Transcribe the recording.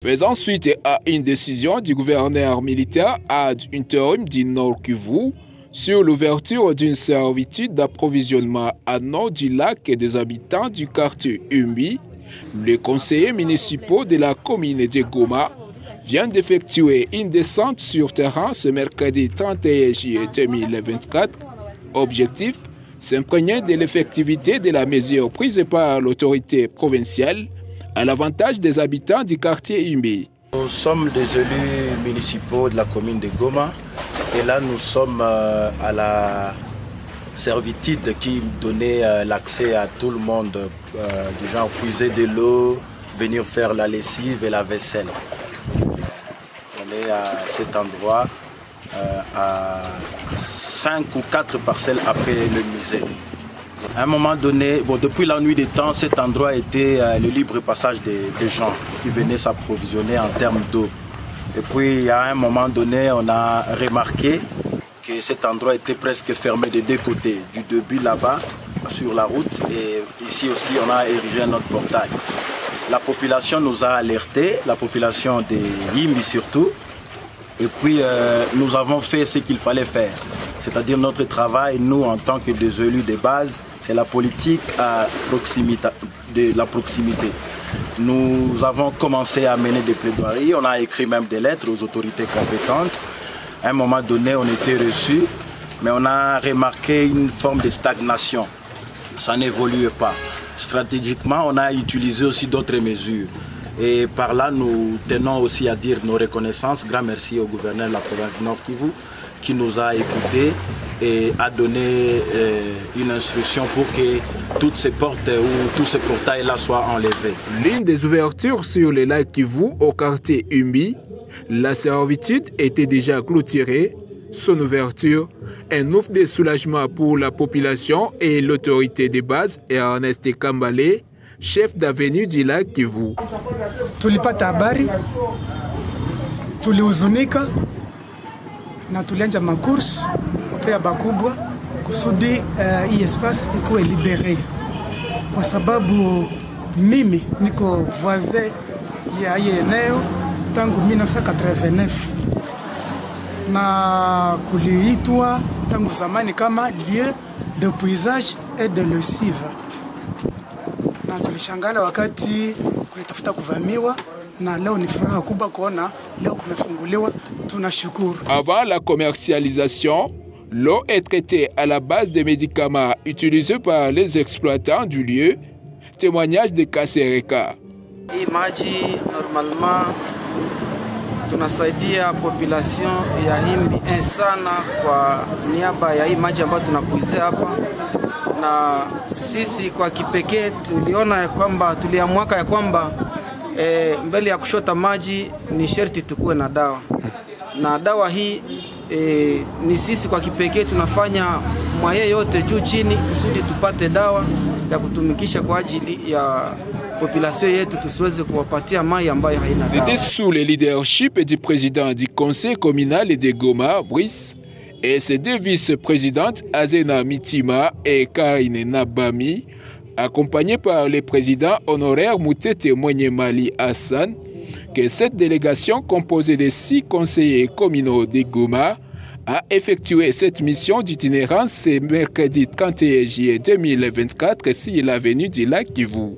Faisant suite à une décision du gouverneur militaire ad interim du Nord Kivu sur l'ouverture d'une servitude d'approvisionnement à nord du lac et des habitants du quartier Umbi, les conseillers municipaux de la commune de Goma viennent d'effectuer une descente sur terrain ce mercredi 31 juillet 2024. Objectif, s'imprégner de l'effectivité de la mesure prise par l'autorité provinciale à l'avantage des habitants du quartier Umbi. Nous sommes des élus municipaux de la commune de Goma et là nous sommes à la servitude qui donnait l'accès à tout le monde, des gens puiser de l'eau, venir faire la lessive et la vaisselle. On est à cet endroit à 5 ou 4 parcelles après le musée. À un moment donné, depuis la nuit des temps, cet endroit était le libre passage des gens qui venaient s'approvisionner en termes d'eau. Et puis à un moment donné, on a remarqué que cet endroit était presque fermé des deux côtés, du début là-bas sur la route et ici aussi on a érigé notre portail. La population nous a alertés, la population des Yimbi surtout, et puis nous avons fait ce qu'il fallait faire. C'est-à-dire notre travail, nous en tant que des élus de base, c'est la politique de la proximité. Nous avons commencé à mener des plaidoiries, on a écrit même des lettres aux autorités compétentes. À un moment donné, on était reçus, mais on a remarqué une forme de stagnation. Ça n'évolue pas. Stratégiquement, on a utilisé aussi d'autres mesures. Et par là, nous tenons aussi à dire nos reconnaissances. Grand merci au gouverneur de la province du Nord Kivu qui nous a écoutés et a donné une instruction pour que toutes ces portes ou tous ces portails-là soient enlevés. L'une des ouvertures sur le lac Kivu au quartier Umbi, la servitude était déjà clôturée. Son ouverture, un ouf de soulagement pour la population et l'autorité de base, Ernest Kambale, chef d'avenue du lac Kivu. Tulipata habari, tulihuzunika na tulianza makursi opre ya bakubwa kusudi hii espace ikuwe libere, kwa sababu mimi niko voisin ya hii eneo tangu 1989 na kuliitwa tangu zamani kama lieu de puisage et de lessive, na tulishangala wakati kulitafuta kuvamiwa, na leo ni furaha kubwa kuona leo kumefunguliwa, tunashukuru. Avant la commercialisation, l'eau est traitée à la base des médicaments utilisés par les exploitants du lieu. Témoignage de Kasereka. Hii maji normalement tunasaidia population ya Himbi sana kwa niaba ya hii maji ambayo tunakuizea hapa, na sisi kwa kipekee tuliona ya kwamba tuliamua ya kwamba mbele ya kushota maji ni sherti tukuwe na dawa, na dawa hii ni sisi kwa kipekee tunafanya mwaye yote juu chini kusudi tupate dawa ya kutumikisha kwa ajili ya population yetu, tusiweze kuwapatia mai ambayo haina dawa. C'était sous le leadership du président du conseil communal de Goma, Brice, et ses deux vice-présidentes Azena Mitima et Karine Nabami, accompagnés par le président honoraire Moutete Mwenyemali Hassan, que cette délégation composée de 6 conseillers communaux de Goma a effectué cette mission d'itinérance ce mercredi 31 juillet 2024 sur l'avenue du lac Kivu.